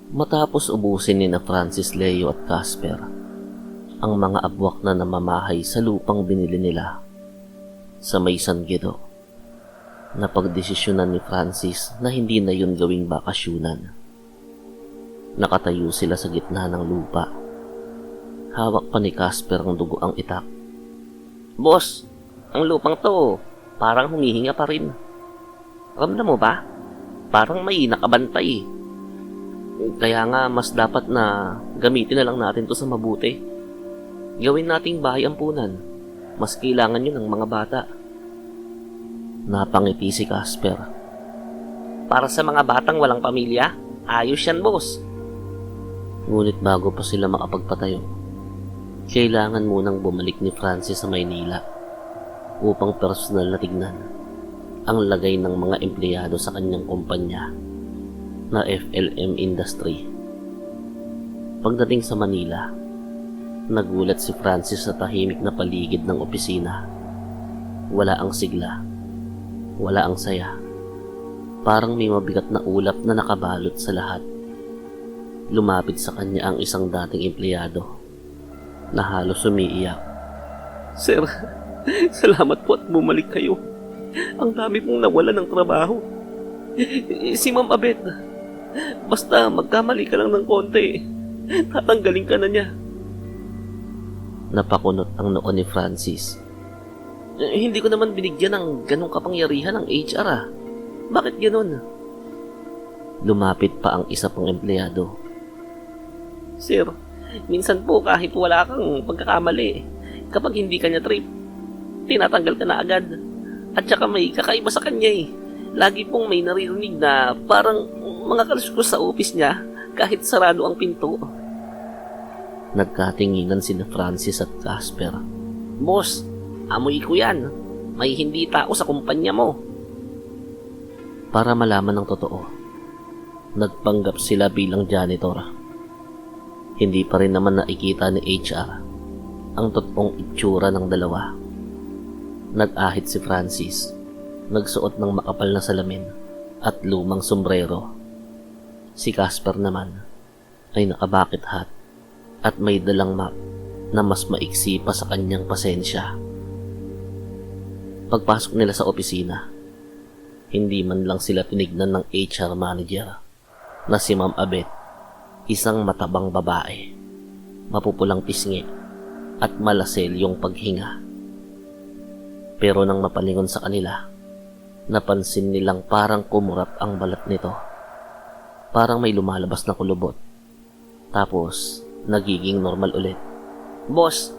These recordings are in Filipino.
Matapos ubusin ni na Francis, Leo at Casper ang mga abwak na namamahay sa lupang binili nila sa may San Guido, napagdesisyonan ni Francis na hindi na yun gawing bakasyunan. Nakatayo sila sa gitna ng lupa. Hawak pa ni Casper ang dugo ang itak. "Boss, ang lupang to parang humihinga pa rin. Ramdam mo ba? Parang may nakabantay. Kaya nga mas dapat na gamitin na lang natin to sa mabuti. Gawin nating bahay ampunan. Mas kailangan yun ng mga bata." Napangiti si Casper. "Para sa mga batang walang pamilya, ayos yan, boss." Ngunit bago pa sila makapagpatayo, kailangan munang bumalik ni Francis sa Maynila upang personal na tignan ang lagay ng mga empleyado sa kanyang kumpanya na FLM Industry. Pagdating sa Manila, nagulat si Francis sa tahimik na paligid ng opisina. Wala ang sigla, wala ang saya. Parang may mabigat na ulap na nakabalot sa lahat. Lumapit sa kanya ang isang dating empleyado na halos umiiyak. "Sir, salamat po at bumalik kayo. Ang dami pong nawala ng trabaho. Si Ma'am Abet, basta magkamali ka lang ng konti, tatanggalin ka na niya." Napakunot ang noo ni Francis. Hindi ko naman binigyan ng ganong kapangyarihan ng HR . Bakit ganon?" Lumapit pa ang isa pang empleyado. "Sir, minsan po kahit wala kang pagkakamali, kapag hindi kanya trip, tinatanggal ka na agad. At saka may kakaiba sa kanya eh. Lagi pong may naririnig na parang mga kaluskos sa office niya kahit sarado ang pinto." Nagkatinginan sina Francis at Casper. "Boss, amoy ko yan. May hindi tao sa kumpanya mo." Para malaman ng totoo, nagpanggap sila bilang janitor. Hindi pa rin naman nakikita ni HR ang totoong itsura ng dalawa. Nag-ahit si Francis, nagsuot ng makapal na salamin at lumang sombrero. Si Casper naman ay nakabakit hat at may dalang map na mas maiksi pa sa kanyang pasensya. Pagpasok nila sa opisina, hindi man lang sila tinignan ng HR manager na si Ma'am Abet, isang matabang babae, mapupulang pisngi at malasel yung paghinga. Pero nang mapalingon sa kanila, napansin nilang parang kumurap ang balat nito. Parang may lumalabas na kulubot. Tapos, nagiging normal ulit. "Boss,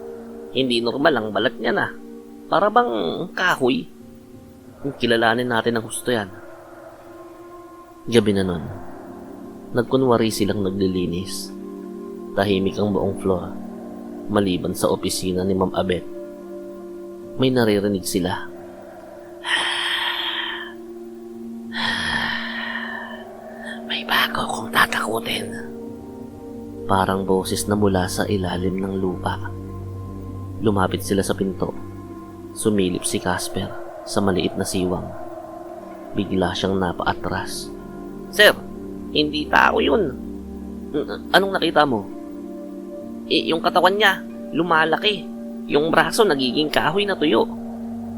hindi normal ang balat niya na. Para bang kahoy. Kilalanin natin ang husto yan." Gabi na nun, nagkunwari silang naglilinis. Tahimik ang buong floor, maliban sa opisina ni Ma'am Abet. May naririnig sila. "May bago kong tatakutin." Parang boses na mula sa ilalim ng lupa. Lumapit sila sa pinto. Sumilip si Casper sa maliit na siwang. Bigla siyang napaatras. "Sir, hindi tao yun." "Anong nakita mo?" Yung katawan niya, lumalaki. Yung braso nagiging kahoy na tuyo.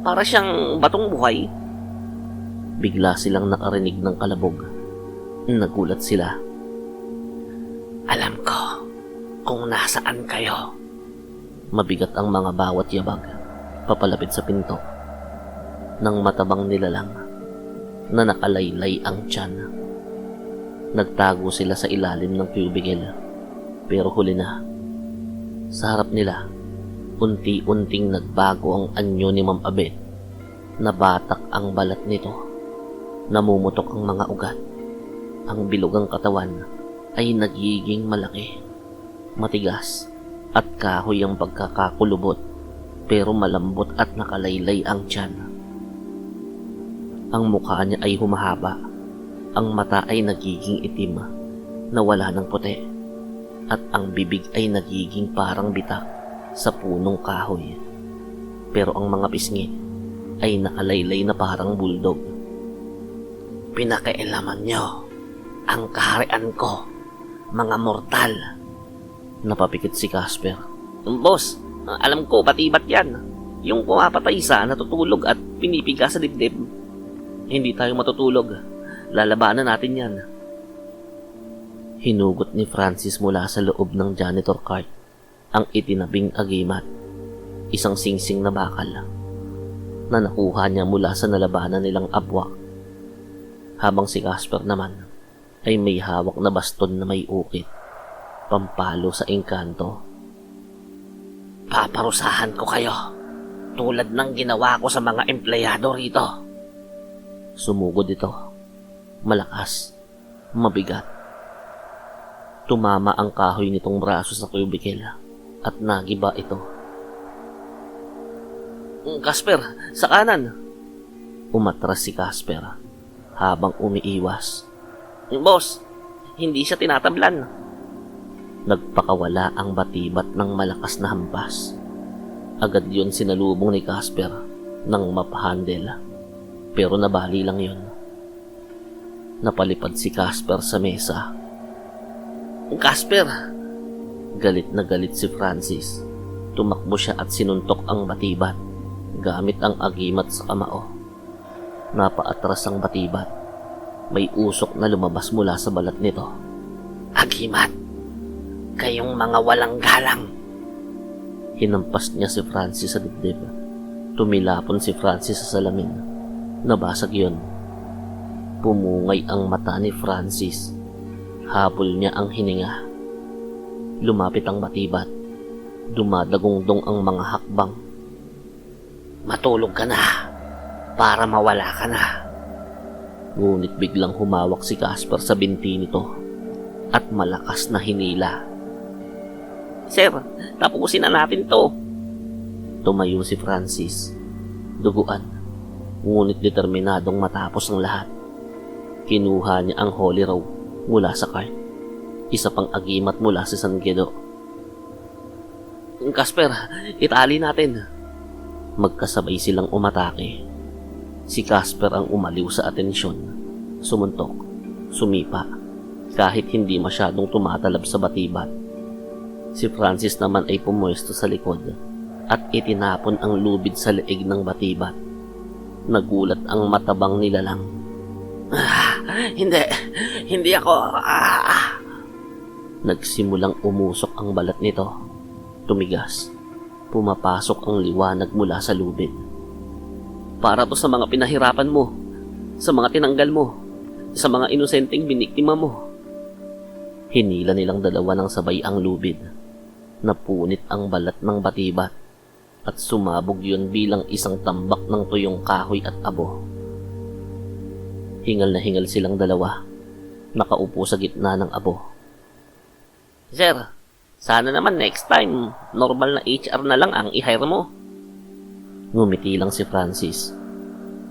Para siyang batong buhay." Bigla silang nakarinig ng kalabog. Nagulat sila. "Alam ko kung nasaan kayo." Mabigat ang mga bawat yabag papalapit sa pinto ng matabang nilalang na nakalaylay ang tiyan. Nagtago sila sa ilalim ng cubicle, pero huli na. Sa harap nila, unti-unting nagbago ang anyo ni Ma'am Abet. Nabatak ang balat nito. Namumutok ang mga ugat. Ang bilugang katawan ay nagiging malaki, matigas, at kahoy ang pagkakakulubot, pero malambot at nakalaylay ang tiyan. Ang mukha niya ay humahaba. Ang mata ay nagiging itim na wala ng puti, at ang bibig ay nagiging parang bitak sa punong kahoy. Pero ang mga pisngi ay nakalaylay na parang buldog. "Pinakailaman niyo ang kaharian ko Mga mortal. Napapikit si Casper. Boss, alam ko, batibat yan. Yung pumapatay sa natutulog at pinipiga sa dibdib. Hindi tayo matutulog. Lalabanan natin yan. Hinugot ni Francis mula sa loob ng janitor cart ang itinabing agimat. Isang singsing na bakal na nakuha niya mula sa nalabanan nilang abwak. Habang si Casper naman ay may hawak na baston na may ukit. Pampalo sa engkanto. Paparusahan ko kayo, tulad ng ginawa ko sa mga empleyado rito. Sumugod ito. Malakas. Mabigat. Tumama ang kahoy nitong braso sa cubicle at nagiba ito. Casper, sa kanan! Umatras si Casper habang umiiwas. Boss, hindi siya tinatablan. Nagpakawala ang batibat ng malakas na hampas. Agad yun sinalubong ni Casper ng mapahandel. Pero nabali lang yun. Napalipad si Casper sa mesa. Casper! Galit na galit si Francis. Tumakbo siya at sinuntok ang batibat gamit ang agimat sa kamao. Napaatras ang batibat. May usok na lumabas mula sa balat nito. Agimat! Kayong mga walang galang! Hinampas niya si Francis sa dibdib. Tumilapon si Francis sa salamin. Nabasag yun. Pumungay ang mata ni Francis. Habol niya ang hininga. Lumapit ang batibat. Dumadagongdong ang mga hakbang. Matulog ka na para mawala ka na. Ngunit biglang humawak si Casper sa binti nito at malakas na hinila. Sir, tapusin na natin to. Tumayo si Francis. Duguan, ngunit determinadong matapos ang lahat. Kinuha niya ang holy robe mula sa cart. Isa pang agimat mula sa San Guido. Casper, itali natin. Magkasabay silang umatake. Si Casper ang umaliw sa atensyon. Sumuntok, sumipa, kahit hindi masyadong tumatalab sa batibat. Si Francis naman ay pumuesto sa likod at itinapon ang lubid sa leeg ng batibat. Nagulat ang matabang nilalang. Hindi ako. Nagsimulang umusok ang balat nito. Tumigas. Pumapasok ang liwanag mula sa lubid. Para to sa mga pinahirapan mo, sa mga tinanggal mo, sa mga inosenteng biniktima mo. Hinila nilang dalawa ng sabay ang lubid. Napunit ang balat ng batibat at sumabog yun bilang isang tambak ng tuyong kahoy at abo. Hingal na hingal silang dalawa, nakaupo sa gitna ng abo. Sir, sana naman next time, normal na HR na lang ang i-hire mo. Ngumiti lang si Francis.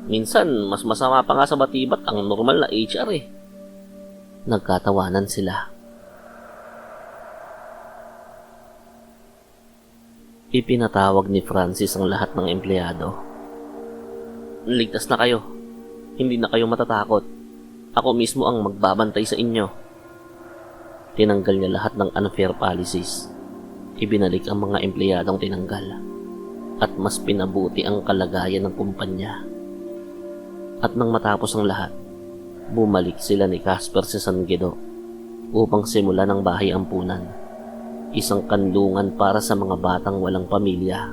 Minsan, mas masama pa nga sa batibat ang normal na HR eh. Nagkatawanan sila. Ipinatawag ni Francis ang lahat ng empleyado. Ligtas na kayo. Hindi na kayo matatakot. Ako mismo ang magbabantay sa inyo. Tinanggal niya lahat ng unfair policies. Ibinalik ang mga empleyadong tinanggal. At mas pinabuti ang kalagayan ng kumpanya. At nang matapos ang lahat, bumalik sila ni Casper sa San Guido upang simulan ang bahay ampunan. Isang kanlungan para sa mga batang walang pamilya.